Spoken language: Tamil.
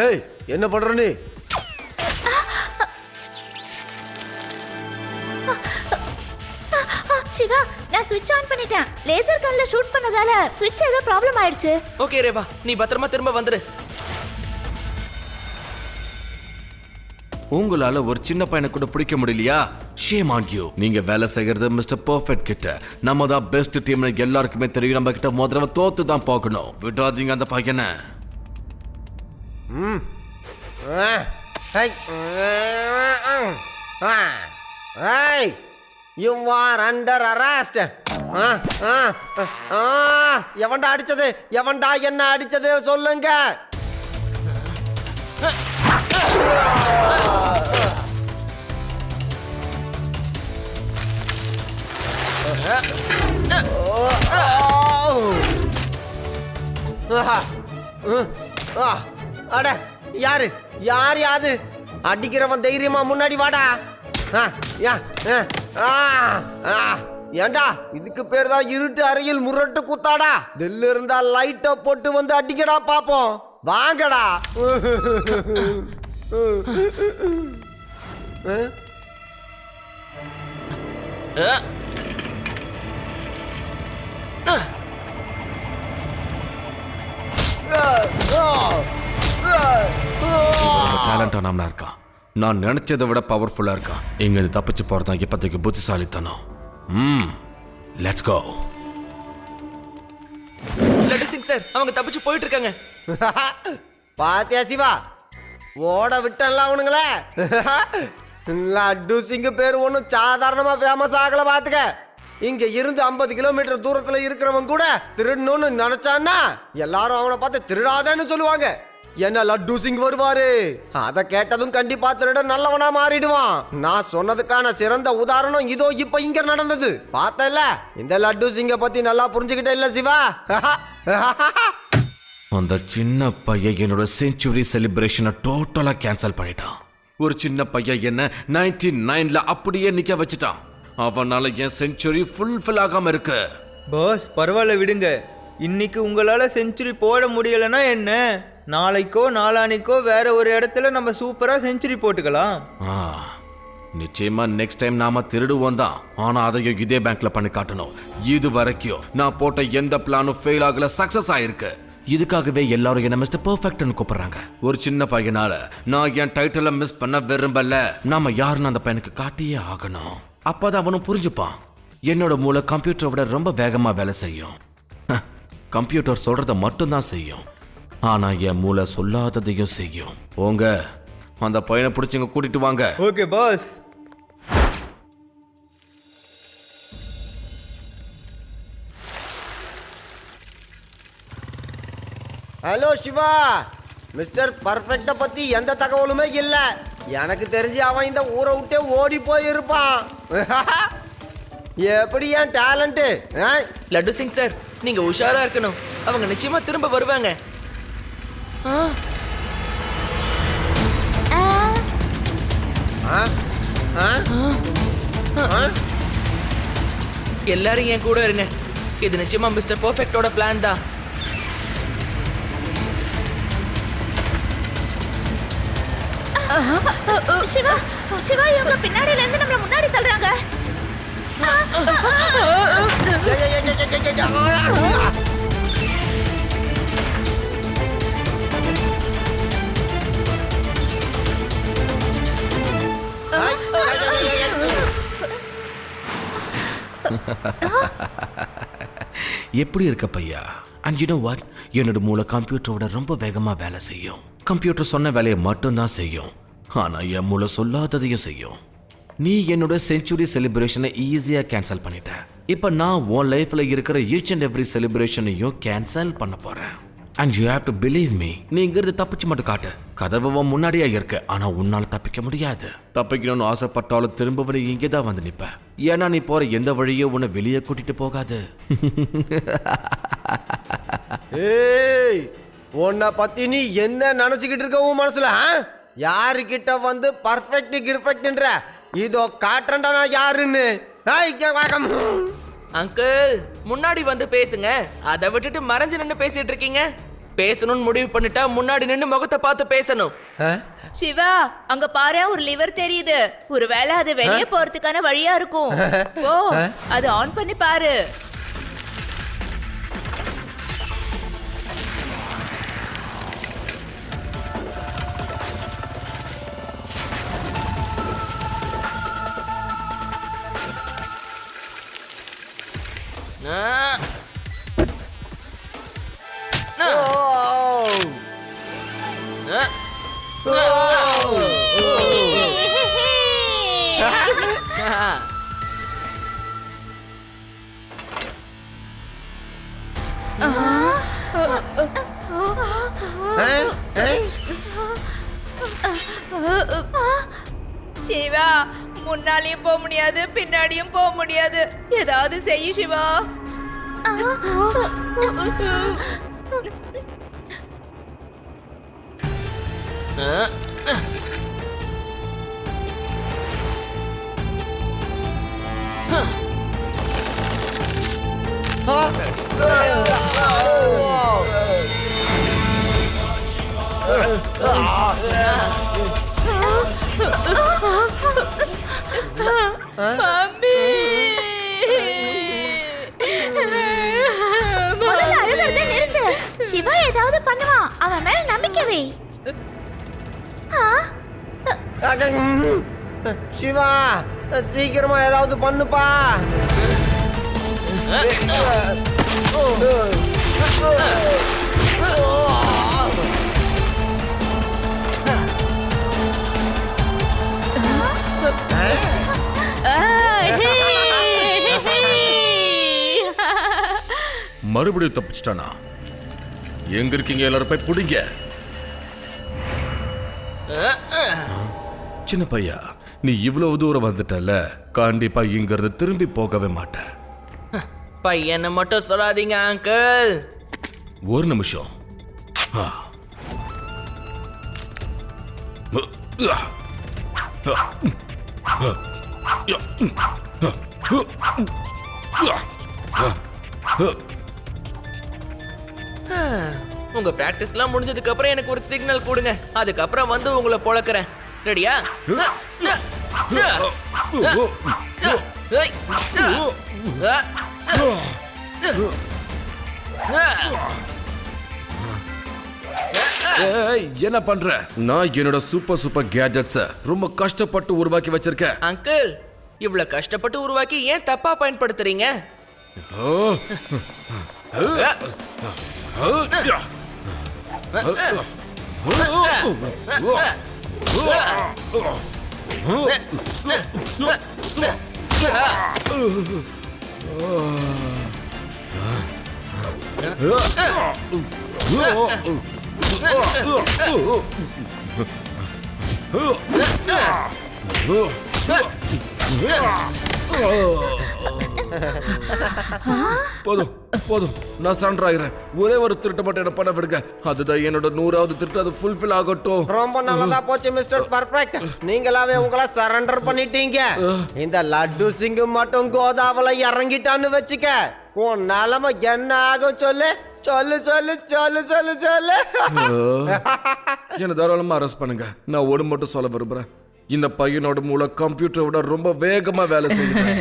ஏய் என்ன பண்ற நீ? சிவா, நான் ஸ்விட்ச் ஆன் பண்ணிட்டேன். லேசர் கன்ல ஷூட் பண்ணதால ஸ்விட்ச் ஏதோ ப்ராப்ளம் ஆயிடுச்சு. ஓகே ரேவா, நீ பத்திரமா திரும்ப வந்துரு. உங்களால ஒரு சின்ன பையனை கூட பிடிக்க முடியலையா? Shame on you. நீங்க வேலை செய்யறது மிஸ்டர் பெர்ஃபெக்ட் கிட்ட. நம்ம தான் பெஸ்ட் டீம்னு எல்லாருக்குமே தெரியும். நம்ம கிட்ட முதல்ல தோத்து தான் போகணும். விடாதீங்க அந்த பையனை. You are under arrest. எவன்டா அடிச்சது? எவன்டா என்ன அடிச்சது சொல்லுங்க. அட யாரு யார் யாது அடிக்கிறவன்? தைரியமா முன்னாடி வாடா. ஏண்டா இதுக்கு பேர் தான் இருட்டு அறையில் முரட்டு கூத்தாடா. தில்லு இருந்தா லைட்ட போட்டு வந்து அடிக்கடா பாப்போம். வாங்கடா. டேலண்டானவனா இருக்கான். நான் நினைச்சதை விட பவர்ஃபுல்லா இருக்கான். இங்க தப்பிச்சு போறதா இப்போதைக்கு புத்திசாலித்தனம். Let's go. Laddu Singh sir, அவங்க தப்பிச்சு போயிட்டு இருக்காங்க. பாத்தியா சிவா, ஓட விட்டல அவனுங்களே. லட்டு சிங் பேர் ஒன்றும் சாதாரணமா ஃபேமஸ் ஆகல. பாத்துக்க, இங்க இருந்து 50 கிலோமீட்டர் தூரத்துல இருக்கிறவன் கூட திருடணும்னு நினைச்சான்னா எல்லாரும் அவனை பார்த்து திருடாதேன்னு சொல்லுவாங்க. என்ன லட்டு சிங் வருவாரு, அத கேட்டதும் கண்டிப்பா திருட நல்லவனா மாறிடுவான். நான் சொன்னதுக்கான சிறந்த உதாரணம் இதோ இப்ப இங்க நடந்தது. பார்த்தல, இந்த லட்டு சிங்க பத்தி நல்லா புரிஞ்சுக்கிட்ட இல்ல சிவா? அந்த சின்ன பையன் என்னோட செஞ்சுரி செலிப்ரேஷனை டோட்டலா கேன்சல் பண்ணிட்டான். ஒரு சின்ன பையன் என்ன 99ல அப்படியே நிக்க வச்சுட்டான். அவனால என் செஞ்சுரி ஃபுல்ஃபில் ஆகாம இருக்கு. பாஸ் பரவாயில்ல விடுங்க. இன்னைக்கு உங்களால செஞ்சுரி போட முடியலன்னா என்ன, நாளைக்கோ நாளானிக்கோ வேற ஒரு இடத்துல நம்ம சூப்பரா செஞ்சுரி போட்டுக்கலாம். நிச்சயமா நெக்ஸ்ட் டைம் நாம திருடுவோம் தான். ஆனா அதையும் இதே பேங்க்ல பண்ணி காட்டணும். இது வரைக்கும் நான் போட்ட எந்த பிளானும் ஃபெயில் ஆகல, சக்சஸ் ஆயிருக்கு. இதுக்காகவே எல்லாரும் என்ன மிஸ்டர் பெர்ஃபெக்ட்னு கூப்பிடுறாங்க. ஒரு சின்ன பையனால நான் என் டைட்டிலை மிஸ் பண்ண விரும்பல. நாம யாருன்னு அந்த பையனுக்கு காட்டியே ஆகணும். அப்பதான் அவனும் புரிஞ்சுப்பான். என்னோட மூளை கம்ப்யூட்டரை விட ரொம்ப வேகமா வேலை செய்யும். கம்ப்யூட்டர் சொல்றத மட்டும்தான் செய்யும், ஆனா என் மூளை சொல்லாததையும் செய்யும். போங்க, அந்த பையனை பிடிச்சிங்க கூட்டிட்டு வாங்க. Okay boss. Hello Shiva, mister perfect பத்தி எந்த தகவலுமே இல்ல. எனக்கு தெரிஞ்சு அவன் இந்த ஊரை விட்டே ஓடி போயிருப்பான். எப்படி என் டேலண்ட்? லட்டு சிங் சார், நீங்க உஷாரா இருக்கணும். அவங்க நிச்சயமா திரும்ப வருவாங்க. எல்லாரும் என் கூட இருங்க. இது நிச்சயமா மிஸ்டர் பெர்ஃபெக்ட்டோட பிளான் தான். சிவா, சிவா, இவங்க பின்னாடில இருந்து நம்மள முன்னாடி தள்ளுறாங்க. எப்படி இருக்க பையா? அண்ட் யூ நோ வாட், என்னோட மூளை கம்ப்யூட்டரோட ரொம்ப வேகமா வேலை செய்யும். கம்ப்யூட்டர் சொன்ன வேலையை மட்டும்தான் செய்யும், ஆனா என் மூளை சொல்லாததையும் செய்யும். நீ என்னோட செஞ்சுரி செலிப்ரேஷனை ஈஸியா கேன்சல் பண்ணிட்ட. இப்ப நான் உன் லைஃப்ல இருக்கிற ஈச் அண்ட் எவ்ரி செலிப்ரேஷனையும் கேன்சல் பண்ண போறேன். And you have to believe me. நீ இங்கிருந்து தப்பிச்சு மட்டும் காட்டு. கதவு முன்னாடியே இருக்கு, ஆனா உன்னால தப்பிக்க முடியாது. தப்பிக்கணும்னு ஆசைப்பட்டாலும் திரும்ப நீ இங்கே தான் வந்து நிப்ப. ஏன்னா நீ போற எந்த வழியோ உன்னை வெளியே கூட்டிட்டு போகாது. ஏய், உன்னை பத்தி நீ என்ன நினைச்சுக்கிட்டு இருக்க உன் மனசுல? யாருக்கிட்ட வந்து பர்ஃபெக்ட் கிர்ஃபெக்ட்ன்ற இதோ காட்டுறேன்டா நான் யாருன்னு. அங்கிள், முன்னாடி வந்து பேசுங்க. அதை விட்டுட்டு மறைஞ்சு நின்று பேசிட்டு இருக்கீங்க. பேசணும்னு முடிவு பண்ணிட்டா முன்னாடி நின்னு முகத்தை பார்த்து பேசணும். சிவா, அங்க பாரு, ஒரு லிவர் தெரியுது. ஒருவேளை அது வெளியே போறதுக்கான வழியா இருக்கும். ஓ, அது ஆன் பண்ணி பாரு. சிவா, முன்னாலையும் போக முடியாது, பின்னாடியும் போக முடியாது. ஏதாவது செய்ய சிவா. மம்மி, முதல்ல அழுகிறதை நிறுத்து. சிவா ஏதாவது பண்ணுவான், அவன் மேல நம்பிக்கை வை. சிவா, சீக்கிரமா ஏதாவது பண்ணுப்பா. மறுபடியும் தப்பிச்சிட்டானா? எங்க இருக்கீங்க? எல்லாரும் போய் புடிங்க. சின்ன பையா, நீ இவ்வளவு தூரம் வந்துட்டல, கண்டிப்பா இங்க இருந்து திரும்பி போகவே மாட்டேன். பையனை மட்டும் சொல்லாதீங்க அங்கிள். ஒரு நிமிஷம். உங்க பிராக்டிஸ்லாம் முடிஞ்சதுக்கு அப்புறம் எனக்கு ஒரு சிக்னல் கொடுங்க. அதுக்கப்புறம் வந்து உங்களை பொழக்கிறேன். ரெடியா? என்ன பண்ற? நான் என்னோட சூப்பர் கேஜெட்ஸ ரொம்ப கஷ்டப்பட்டு உருவாக்கி வச்சிருக்கேன். அங்கிள், இவ்வளவு கஷ்டப்பட்டு உருவாக்கி ஏன் தப்பா பயன்படுத்துறீங்க? போதும் போதும், நான் சரண்டர் ஆகிறேன். ஒரே ஒரு திருட்டு மட்டும் என்ன பண்ண விடுங்க. அதுதான் என்னோட 100வது திருட்டு. அது ஃபுல்ஃபில் ஆகட்டும். ரொம்ப நல்லதா போச்சு மிஸ்டர் பர்ஃபெக்ட். நீங்களாவே உங்களை சரண்டர் பண்ணிட்டீங்க. இந்த லட்டு சிங்கு மட்டும் கோதாவல இறங்கிட்டான்னு வச்சுக்க, உன் நிலைமை என்ன ஆகும் சொல்லு சொல்லு சொல்லு சொல்லு சொல்லு சொல்லு. என்ன தாராளமா அரெஸ்ட் பண்ணுங்க. நான் ஒரு மட்டும் சொல்ல விரும்புறேன். இந்த பையனோட மூளை கம்ப்யூட்டரை விட ரொம்ப வேகமா வேலை செய்யுது.